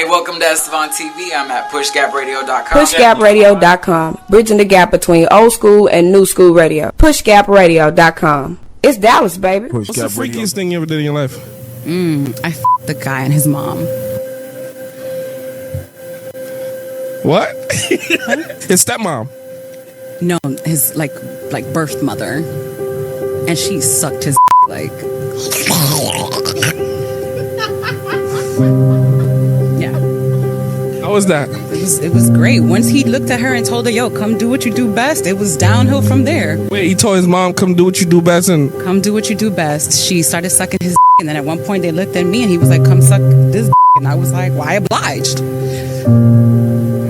Hey, welcome to Estevan TV. I'm at PushGapRadio.com. PushGapRadio.com. Bridging the gap between old school and new school radio. PushGapRadio.com. It's Dallas, baby. What's the freakiest thing you ever did in your life? I f***ed the guy and his mom. What? His stepmom? No, his like birth mother. And she sucked his like. Yeah. How was that? It was great. Once he looked at her and told her, yo, come do what you do best, it was downhill from there. Wait, he told his mom, come do what you do best, and come do what you do best. She started sucking his and then at one point they looked at me and he was like, come suck this and I was like, why obliged?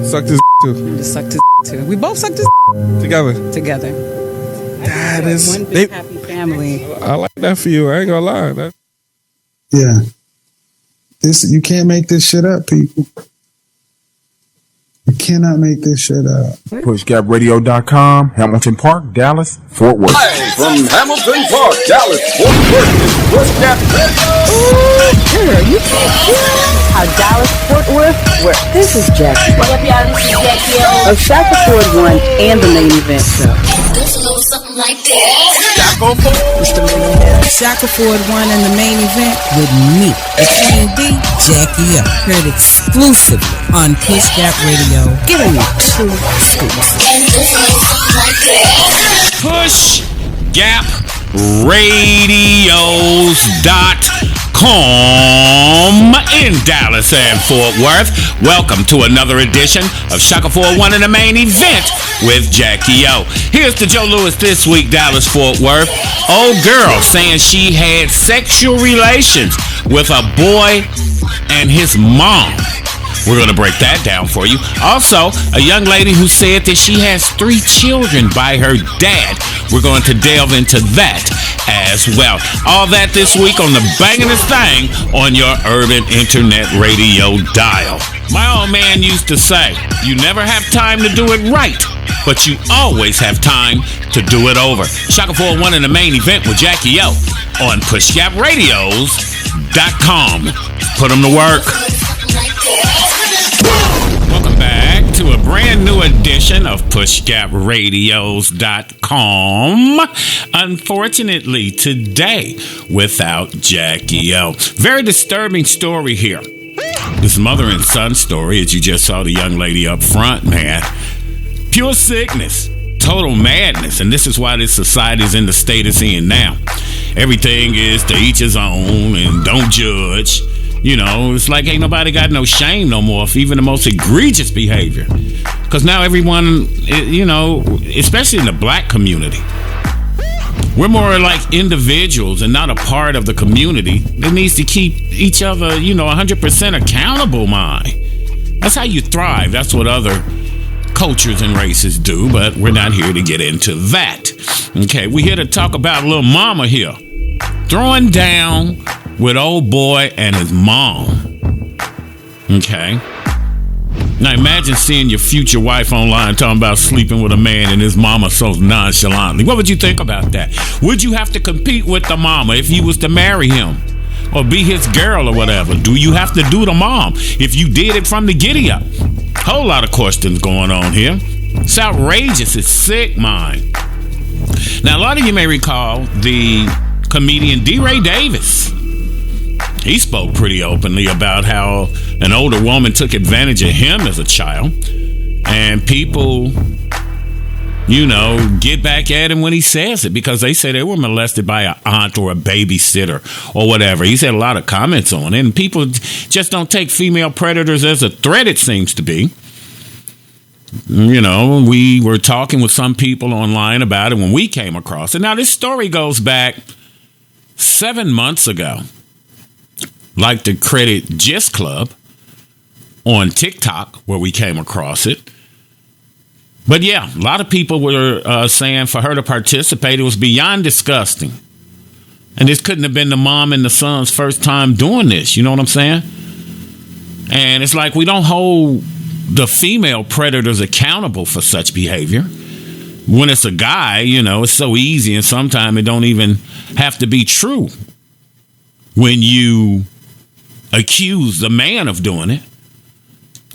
Sucked his too. Just sucked his too. We both sucked his Together. That is one big happy family. I like that for you. I ain't gonna lie. Yeah. You can't make this shit up, people. You cannot make this shit up. PushGapRadio.com, Hamilton Park, Dallas, Fort Worth. Live from Hamilton Park, Dallas, Fort Worth, PushGap Radio. Girl, you can't hear how Dallas, Fort Worth, where this is Jackie. What up, y'all? This is Jackie. Of Shaka Ford 1 and the main event show. Goes a little something like this. Shaka Ford 1 and the main event with me, the Queen B, Jackie up. Heard exclusively on PushGap Radio. Giving you true scoops. PushGapRadios.com in Dallas and Fort Worth. Welcome to another edition of Shaka 401 in the main event with Jackie O. Here's to Joe Lewis this week, Dallas, Fort Worth. Old girl saying she had sexual relations with a boy and his mom. We're going to break that down for you. Also, a young lady who said that she has 3 children by her dad. We're going to delve into that as well. All that this week on the bangingest thing on your urban internet radio dial. My old man used to say, you never have time to do it right, but you always have time to do it over. Shaka 401 in the main event with Jackie O on PushGapRadios.com. Put them to work. Welcome back to a brand new edition of PushGapRadios.com. Unfortunately, today, without Jackie O. Very disturbing story here. This mother and son story, as you just saw the young lady up front, man. Pure sickness, total madness, and this is why this society is in the state it's in now. Everything is to each his own and don't judge. You know, it's like ain't nobody got no shame no more for even the most egregious behavior. Because now everyone, you know, especially in the black community, we're more like individuals and not a part of the community that needs to keep each other, you know, 100% accountable, mind. That's how you thrive. That's what other cultures and races do, but we're not here to get into that. Okay, we're here to talk about little mama here. Throwing down with old boy and his mom. Okay. Now imagine seeing your future wife online talking about sleeping with a man and his mama so nonchalantly. What would you think about that? Would you have to compete with the mama if you was to marry him? Or be his girl or whatever? Do you have to do the mom if you did it from the giddy up? Whole lot of questions going on here. It's outrageous. It's sick, mind. Now, a lot of you may recall the comedian D-Ray Davis. He spoke pretty openly about how an older woman took advantage of him as a child. And people, you know, get back at him when he says it because they say they were molested by an aunt or a babysitter or whatever. He's had a lot of comments on it. And people just don't take female predators as a threat, it seems to be. You know, we were talking with some people online about it when we came across it. Now, this story goes back 7 months ago. Like to credit Gist Club on TikTok where we came across it. But yeah, a lot of people were saying for her to participate, it was beyond disgusting. And this couldn't have been the mom and the son's first time doing this. You know what I'm saying? And it's like we don't hold the female predators accountable for such behavior. When it's a guy, you know, it's so easy and sometimes it don't even have to be true. When you accuse the man of doing it,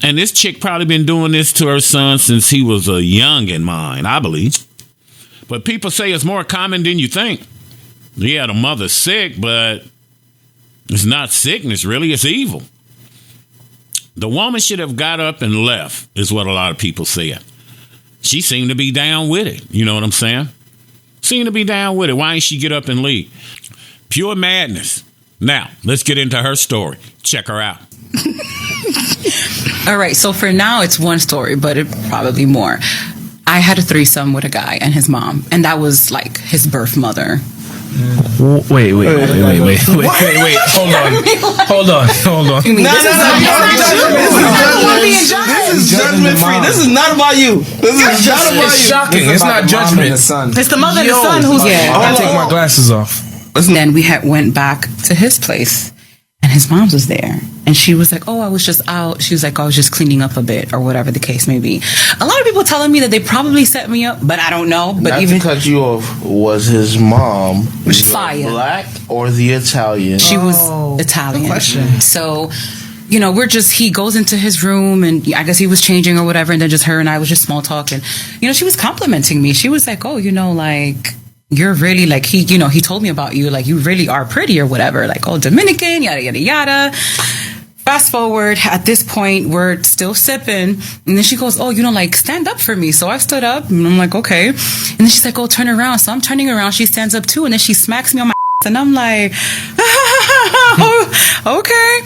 And this chick probably been doing this to her son since he was a youngin' mine, I believe. But people say it's more common than you think. Yeah, the mother's sick, but it's not sickness, really. It's evil. The woman should have got up and left, is what a lot of people say. She seemed to be down with it. You know what I'm saying? Seemed to be down with it. Why didn't she get up and leave? Pure madness. Now, let's get into her story. Check her out. All right, so for now, it's one story, but it probably more. I had a threesome with a guy and his mom, and that was like his birth mother. Wait. Hold on. This is judgment free. This is not about you. This is not about you. It's shocking. It's not judgment. It's the mother and the son who's. I gotta take my glasses off. And then we went back to his place, and his mom was there. And she was like, oh, I was just out. She was like, I was just cleaning up a bit, or whatever the case may be. A lot of people telling me that they probably set me up, but I don't know. But Not even to cut you off, was his mom fire. Black or the Italian? She was Italian. Good question. So, you know, he goes into his room, and I guess he was changing or whatever, and then just her and I was just small talking. You know, she was complimenting me. She was like, oh, you know, like, you're really like, he told me about you, like, you really are pretty or whatever, like, oh, Dominican, yada, yada, yada. Fast forward, at this point, we're still sipping. And then she goes, oh, you know, like, stand up for me. So I stood up, and I'm like, okay. And then she's like, oh, turn around. So I'm turning around. She stands up too. And then she smacks me on my ass. And I'm like, okay.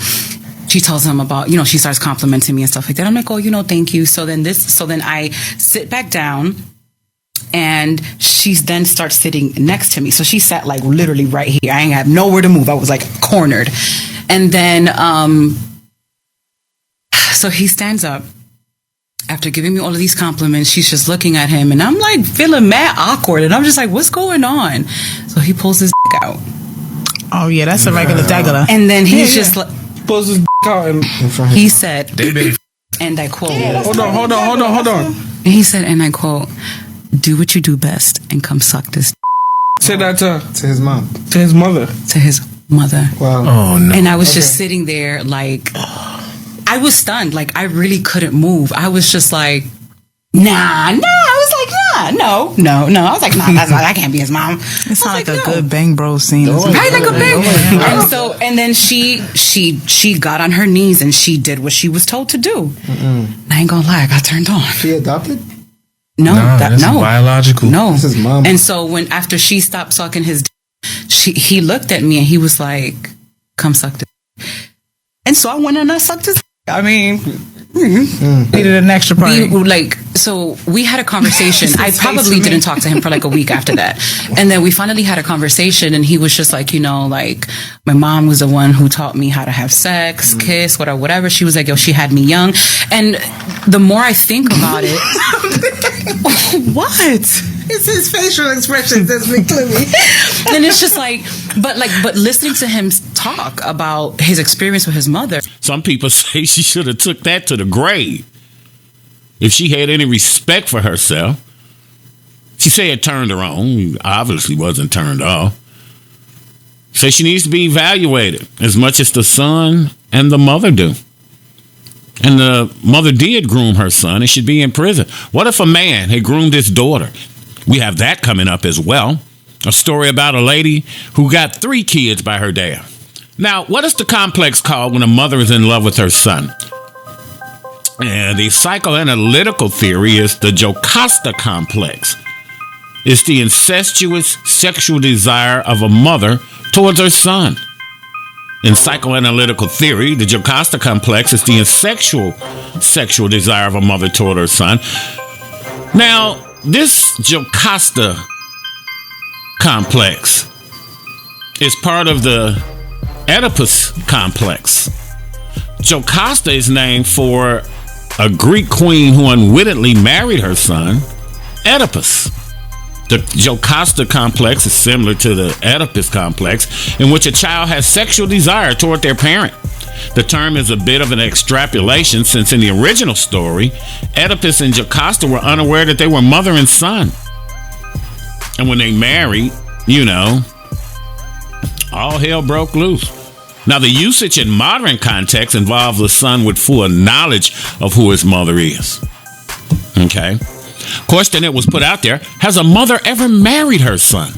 She tells him about, you know, she starts complimenting me and stuff like that. I'm like, oh, you know, thank you. So then I sit back down. And she then starts sitting next to me. So she sat like literally right here. I ain't have nowhere to move. I was like cornered. And then, so he stands up. After giving me all of these compliments, she's just looking at him. And I'm like feeling mad awkward. And I'm just like, what's going on? So he pulls his dick out. Oh, yeah, that's a regular dagger. And then he's just like, pulls his out in front of he said, and I quote. Hold on. And he said, and I quote, do what you do best and come suck this. Say that to his mom. To his mother. To his mother. Wow. Oh, no. And I was just sitting there like, I was stunned. Like, I really couldn't move. I was just like, nah. I was like, no. I was like, nah, that can't be his mom. It sounds like a good Bang Bros scene. Right, like a bang. And then she got on her knees and she did what she was told to do. I ain't gonna lie, I got turned on. She adopted? No, that's biological. No. This is mom. And so after she stopped sucking his dick, he looked at me and he was like, come suck this. And so I went and I sucked his dick. I mean, needed an extra party. So we had a conversation. I probably didn't talk to him for like a week after that. And then we finally had a conversation and he was just like, you know, like, my mom was the one who taught me how to have sex, kiss, whatever. She was like, yo, she had me young. And the more I think about it, what? It's his facial expressions that's been clearly. And it's just like, but listening to him talk about his experience with his mother. Some people say she should have took that to the grave. If she had any respect for herself. She said it turned her on. Obviously wasn't turned off. Say she needs to be evaluated as much as the son and the mother do. And the mother did groom her son and should be in prison. What if a man had groomed his daughter? We have that coming up as well. A story about a lady who got 3 kids by her dad. Now, what is the complex called when a mother is in love with her son? And the psychoanalytical theory is the Jocasta complex. It's the incestuous sexual desire of a mother towards her son. In psychoanalytical theory, the Jocasta complex is the incestual sexual desire of a mother toward her son. Now, this Jocasta complex is part of the Oedipus complex. Jocasta is named for a Greek queen who unwittingly married her son, Oedipus. The Jocasta complex is similar to the Oedipus complex, in which a child has sexual desire toward their parent. The term is a bit of an extrapolation, since in the original story, Oedipus and Jocasta were unaware that they were mother and son. And when they married, you know, all hell broke loose. Now, the usage in modern context involves the son with full knowledge of who his mother is. Okay. Question that was put out there: has a mother ever married her son?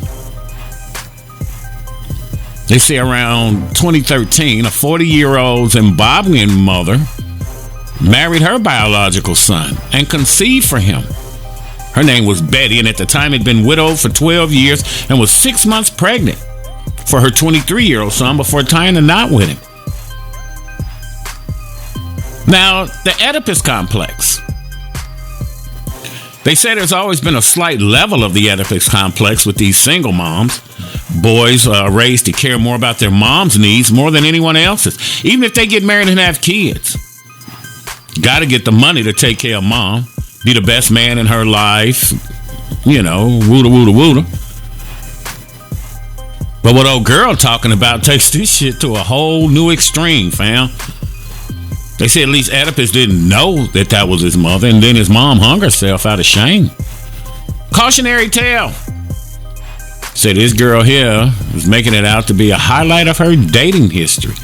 They say around 2013, a 40-year-old Zimbabwean mother married her biological son and conceived for him. Her name was Betty, and at the time had been widowed for 12 years and was 6 months pregnant for her 23-year-old son before tying the knot with him. Now, the Oedipus complex. They say there's always been a slight level of the Oedipus complex with these single moms. Boys are raised to care more about their mom's needs more than anyone else's, even if they get married and have kids. Got to get the money to take care of mom, be the best man in her life, you know, wooda wooda wooda. But what old girl talking about takes this shit to a whole new extreme, fam. They say at least Oedipus didn't know that was his mother, and then his mom hung herself out of shame. Cautionary tale. Say this girl here is making it out to be a highlight of her dating history.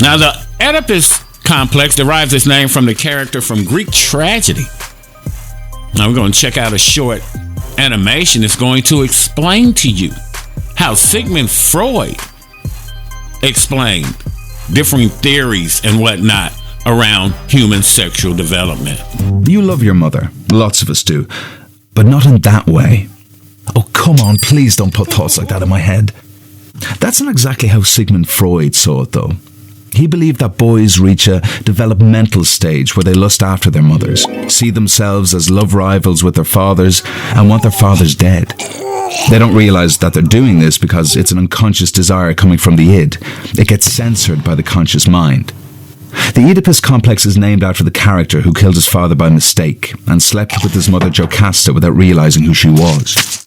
Now, the Oedipus complex derives its name from the character from Greek tragedy. Now, we're going to check out a short animation that's going to explain to you how Sigmund Freud explained different theories and whatnot around human sexual development. You love your mother. Lots of us do. But not in that way. Oh, come on, please don't put thoughts like that in my head. That's not exactly how Sigmund Freud saw it, though. He believed that boys reach a developmental stage where they lust after their mothers, see themselves as love rivals with their fathers, and want their fathers dead. They don't realize that they're doing this because it's an unconscious desire coming from the id. It gets censored by the conscious mind. The Oedipus complex is named after the character who killed his father by mistake and slept with his mother Jocasta without realizing who she was.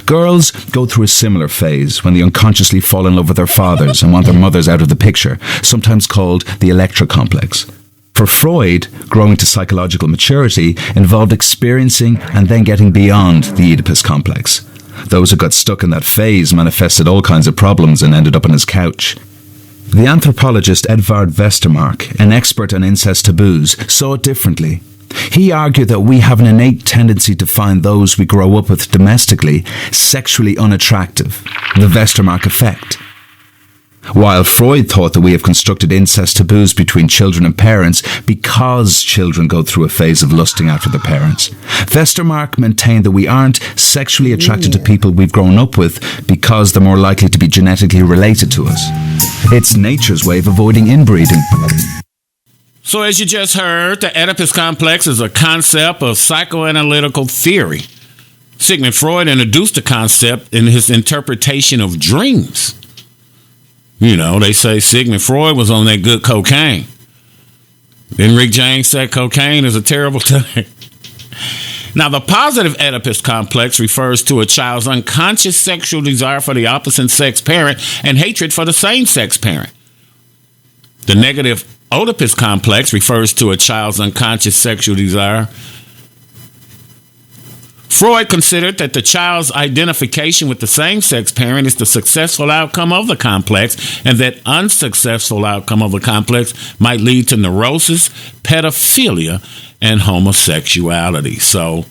Girls go through a similar phase when they unconsciously fall in love with their fathers and want their mothers out of the picture, sometimes called the Electra complex. For Freud, growing to psychological maturity involved experiencing and then getting beyond the Oedipus complex. Those who got stuck in that phase manifested all kinds of problems and ended up on his couch. The anthropologist Edvard Westermark, an expert on incest taboos, saw it differently. He argued that we have an innate tendency to find those we grow up with domestically sexually unattractive, the Westermark effect. While Freud thought that we have constructed incest taboos between children and parents because children go through a phase of lusting after their parents, Westermark maintained that we aren't sexually attracted to people we've grown up with because they're more likely to be genetically related to us. It's nature's way of avoiding inbreeding. So as you just heard, the Oedipus complex is a concept of psychoanalytical theory. Sigmund Freud introduced the concept in his interpretation of dreams. You know, they say Sigmund Freud was on that good cocaine. Then Rick James said cocaine is a terrible thing. Now, the positive Oedipus complex refers to a child's unconscious sexual desire for the opposite sex parent and hatred for the same sex parent. The negative Oedipus complex refers to a child's unconscious sexual desire. Freud considered that the child's identification with the same-sex parent is the successful outcome of the complex, and that unsuccessful outcome of the complex might lead to neurosis, pedophilia, and homosexuality. So,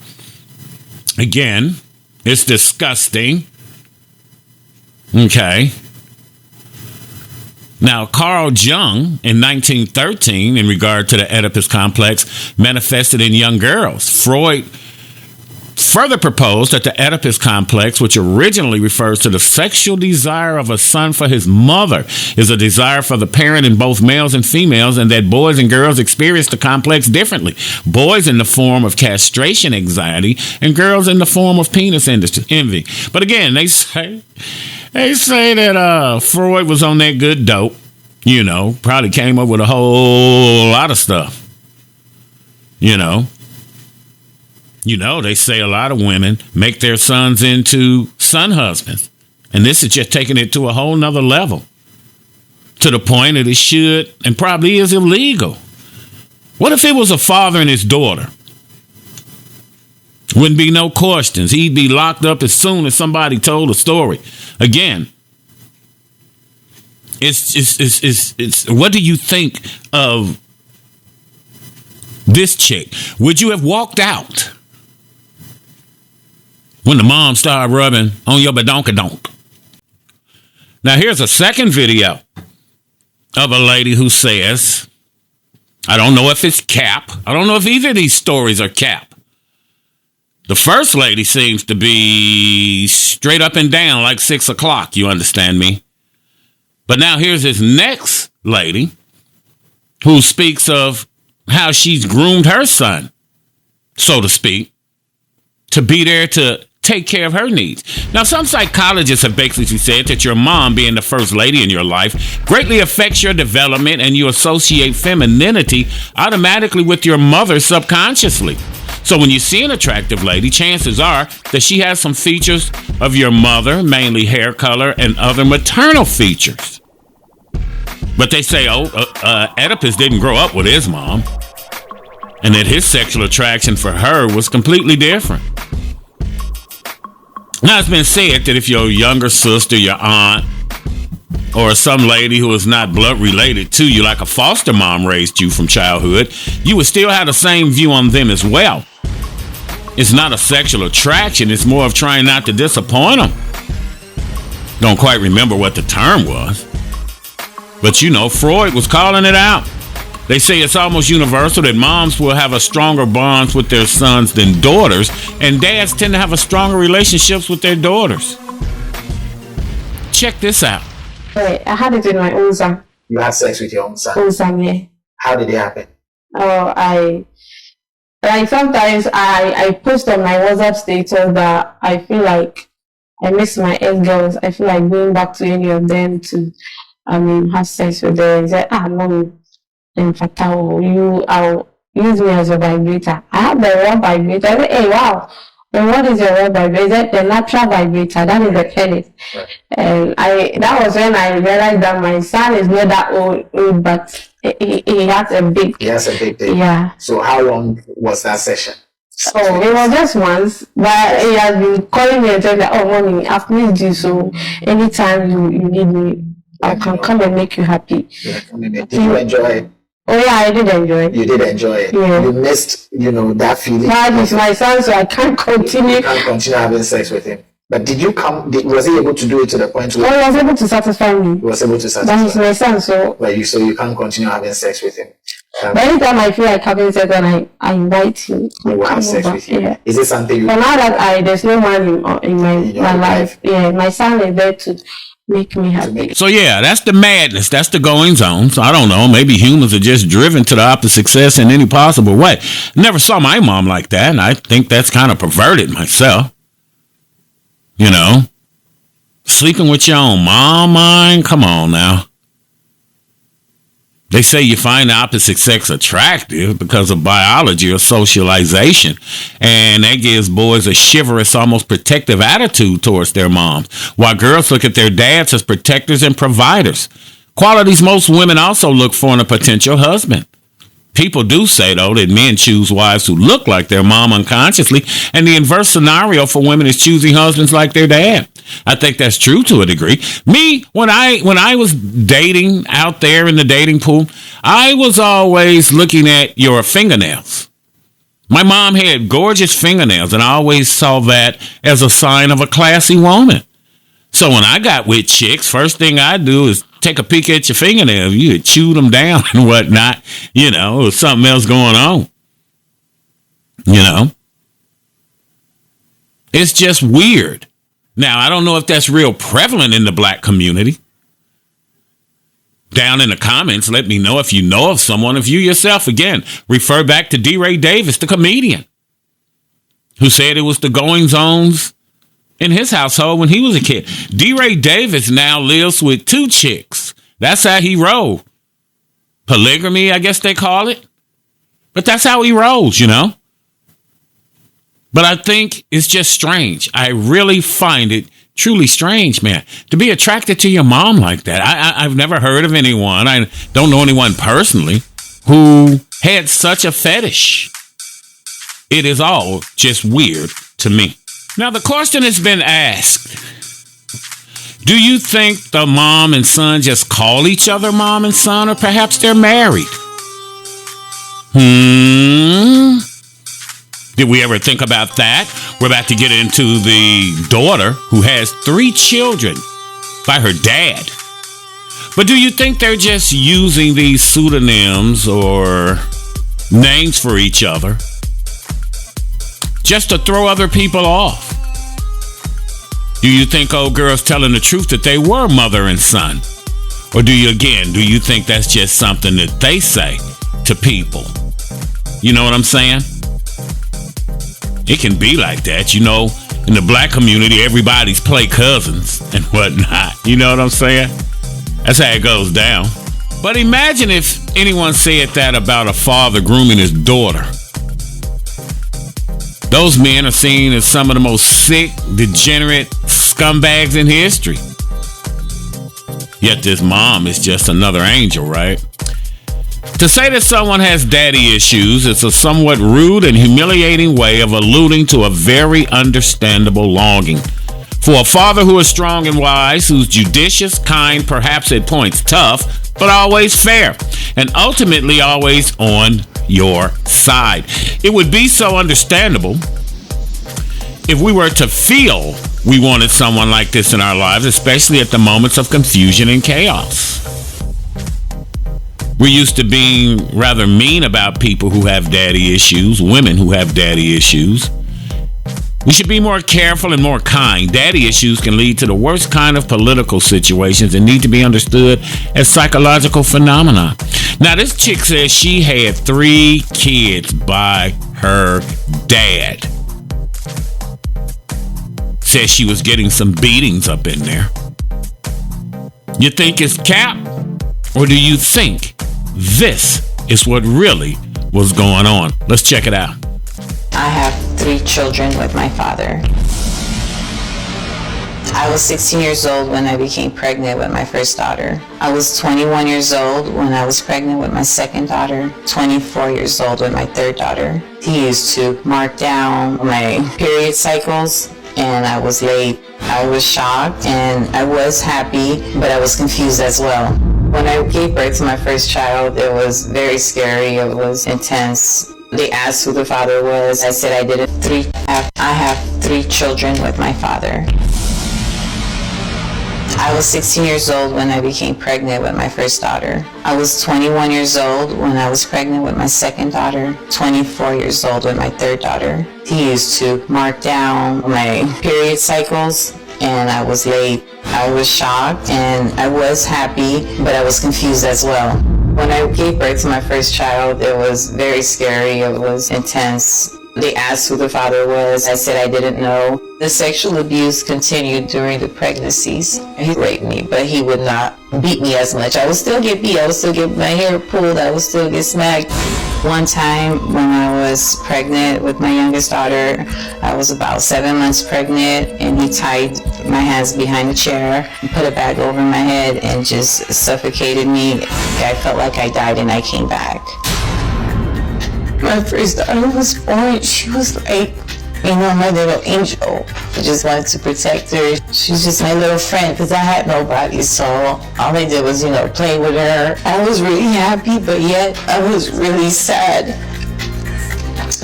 again, it's disgusting. Okay. Now, Carl Jung, in 1913, in regard to the Oedipus complex, manifested in young girls. Freud further proposed that the Oedipus complex, which originally refers to the sexual desire of a son for his mother, is a desire for the parent in both males and females, and that boys and girls experience the complex differently. Boys in the form of castration anxiety, and girls in the form of penis envy. But again, they say that Freud was on that good dope, you know, probably came up with a whole lot of stuff, you know. You know, they say a lot of women make their sons into son husbands. And this is just taking it to a whole nother level. To the point that it should and probably is illegal. What if it was a father and his daughter? Wouldn't be no questions. He'd be locked up as soon as somebody told a story. Again, It's what do you think of this chick? Would you have walked out when the mom started rubbing on your badonkadonk? Now here's a second video of a lady who says, I don't know if it's cap. I don't know if either of these stories are cap. The first lady seems to be straight up and down like 6 o'clock. You understand me? But now here's this next lady who speaks of how she's groomed her son, so to speak, to be there to take care of her needs. Now, some psychologists have basically said that your mom being the first lady in your life greatly affects your development, and you associate femininity automatically with your mother subconsciously. So when you see an attractive lady, chances are that she has some features of your mother, mainly hair color and other maternal features. But they say, Oedipus didn't grow up with his mom, and that his sexual attraction for her was completely different. Now, it's been said that if your younger sister, your aunt, or some lady who is not blood related to you, like a foster mom raised you from childhood, you would still have the same view on them as well. It's not a sexual attraction. It's more of trying not to disappoint them. Don't quite remember what the term was. But, Freud was calling it out. They say it's almost universal that moms will have a stronger bonds with their sons than daughters, and dads tend to have a stronger relationships with their daughters. Check this out. Wait, I had it with my own son. You had sex with your own son? Own son, yeah. How did it happen? Sometimes I post on my WhatsApp status that I feel like I miss my ex-girls. I feel like going back to any of them to, have sex with them. Say, mommy, I'll use me as a vibrator. I have the raw vibrator. I say, hey, wow. And what is your raw vibrator? Is that the natural vibrator? That is the penis. Right. And that was when I realized that my son is not that old, but he has a big. He has a big dick. Yeah. So how long was that session? Oh, it was just once, but he has been calling me and saying that, mommy, I've missed you, so anytime you need me, I can come and make you happy. Yeah, did you enjoy it? Oh yeah, I did enjoy it. You did enjoy it. Yeah. You missed, that feeling. But he's my son, so I can't continue. You can't continue having sex with him. But did you was he able to do it to the point where? Oh, he was able to satisfy me. He was able to satisfy. But he's my son, so. But you can't continue having sex with him. But anytime I feel like having sex, then I invite him. He will have sex with you. Yeah. Is it something you? But now that there's no man in my life, yeah, my son is there to make me happy. So yeah, that's the madness. That's the goings on. So I don't know. Maybe humans are just driven to the opposite success in any possible way. Never saw my mom like that, and I think that's kind of perverted myself. Sleeping with your own mom, mind? Come on now. They say you find the opposite sex attractive because of biology or socialization. And that gives boys a chivalrous, almost protective attitude towards their moms, while girls look at their dads as protectors and providers. Qualities most women also look for in a potential husband. People do say, though, that men choose wives who look like their mom unconsciously, and the inverse scenario for women is choosing husbands like their dad. I think that's true to a degree. Me, when I was dating out there in the dating pool, I was always looking at your fingernails. My mom had gorgeous fingernails, and I always saw that as a sign of a classy woman. So when I got with chicks, first thing I do is take a peek at your fingernails. You had chewed them down and whatnot. There was something else going on. It's just weird. Now, I don't know if that's real prevalent in the black community. Down in the comments, let me know if you know of someone. If you yourself, again, refer back to D. Ray Davis, the comedian, who said it was the goings-ons in his household when he was a kid. D. Ray Davis now lives with 2 chicks. That's how he rolled. Polygamy, I guess they call it. But that's how he rolls, But I think it's just strange. I really find it truly strange, man, to be attracted to your mom like that. I've never heard of anyone, I don't know anyone personally, who had such a fetish. It is all just weird to me. Now, the question has been asked, Do you think the mom and son just call each other mom and son, or perhaps they're married? Did we ever think about that? We're about to get into the daughter who has 3 children by her dad. But do you think they're just using these pseudonyms or names for each other just to throw other people off? Do you think old girl's telling the truth that they were mother and son? Or do you think that's just something that they say to people? You know what I'm saying? It can be like that. You know, in the black community, everybody's play cousins and whatnot. You know what I'm saying? That's how it goes down. But imagine if anyone said that about a father grooming his daughter. Those men are seen as some of the most sick, degenerate scumbags in history. Yet this mom is just another angel, right? To say that someone has daddy issues is a somewhat rude and humiliating way of alluding to a very understandable longing for a father who is strong and wise, who's judicious, kind, perhaps at points tough, but always fair, and ultimately always on your side. It would be so understandable if we were to feel we wanted someone like this in our lives, especially at the moments of confusion and chaos. We're used to being rather mean about people who have daddy issues, women who have daddy issues. We should be more careful and more kind. Daddy issues can lead to the worst kind of political situations and need to be understood as psychological phenomena. Now, this chick says she had 3 kids by her dad. Says she was getting some beatings up in there. You think it's cap? Or do you think this is what really was going on? Let's check it out. I have 3 children with my father. I was 16 years old when I became pregnant with my first daughter. I was 21 years old when I was pregnant with my second daughter, 24 years old with my third daughter. He used to mark down my period cycles, and I was late. I was shocked and I was happy, but I was confused as well. When I gave birth to my first child, it was very scary. It was intense. They asked who the father was. I said I didn't. I have 3 children with my father. I was 16 years old when I became pregnant with my first daughter. I was 21 years old when I was pregnant with my second daughter, 24 years old with my third daughter. He used to mark down my period cycles, and I was late. I was shocked and I was happy, but I was confused as well. When I gave birth to my first child, it was very scary. It was intense. They asked who the father was. I said I didn't know. The sexual abuse continued during the pregnancies. He raped me, but he would not beat me as much. I would still get beat. I would still get my hair pulled. I would still get smacked. One time when I was pregnant with my youngest daughter, I was about 7 months pregnant, and he tied my hands behind the chair and put a bag over my head and just suffocated me. I felt like I died and I came back. My first daughter was born. She was like, my little angel. I just wanted to protect her. She's just my little friend because I had nobody. So all I did was, play with her. I was really happy, but yet I was really sad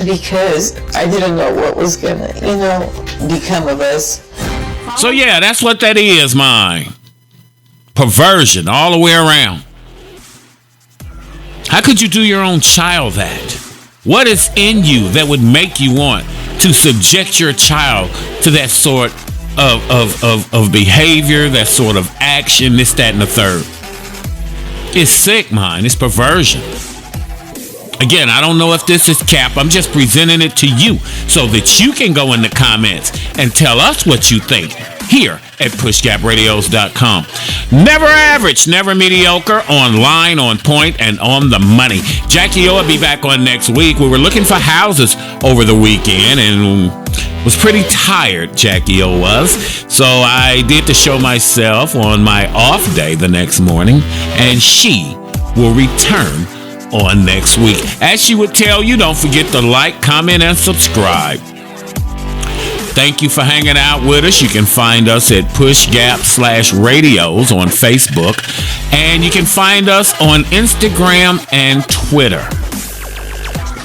because I didn't know what was gonna, become of us. So yeah, that's what that is, mine. Perversion all the way around. How could you do your own child that? What is in you that would make you want to subject your child to that sort of behavior, that sort of action, this, that, and the third? It's sick, man. It's perversion. Again, I don't know if this is cap. I'm just presenting it to you so that you can go in the comments and tell us what you think here at PushGapRadios.com. Never average, never mediocre, online, on point, and on the money. Jackie O will be back on next week. We were looking for houses over the weekend and was pretty tired, Jackie O was. So I did the show myself on my off day the next morning, and she will return on next week. As she would tell you, don't forget to like, comment, and subscribe. Thank you for hanging out with us. You can find us at PushGap/Radios on Facebook, and you can find us on Instagram and Twitter.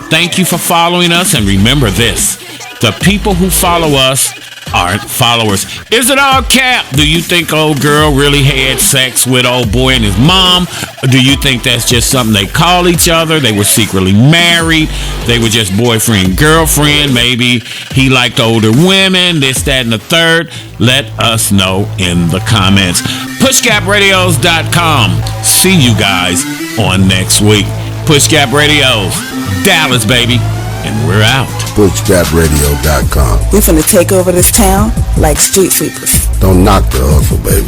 Thank you for following us, and remember this: the people who follow us aren't followers. Is it all cap? Do you think old girl really had sex with old boy and his mom? Or do you think that's just something they call each other? They were secretly married. They were just boyfriend, girlfriend. Maybe he liked older women, this, that, and the third. Let us know in the comments. PushGapRadios.com. See you guys on next week. PushGap Radios, Dallas, baby. And we're out. PushGapRadio.com. We finna take over this town like street sweepers. Don't knock the hustle, baby.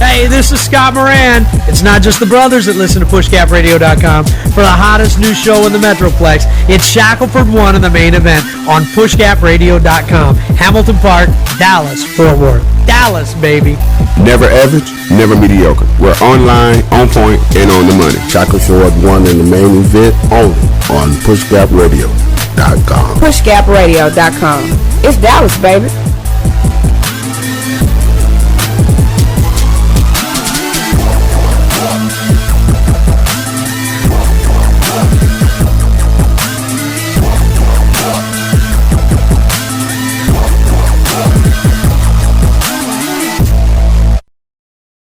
Hey, this is Scott Moran. It's not just the brothers that listen to PushGapRadio.com for the hottest new show in the Metroplex. It's Shackleford 1 in the main event on PushGapRadio.com. Hamilton Park, Dallas, Fort Worth. Dallas, baby. Never average, never mediocre. We're online, on point, and on the money. Shackleford 1 in the main event only on PushGapRadio.com. PushGapRadio.com. It's Dallas, baby.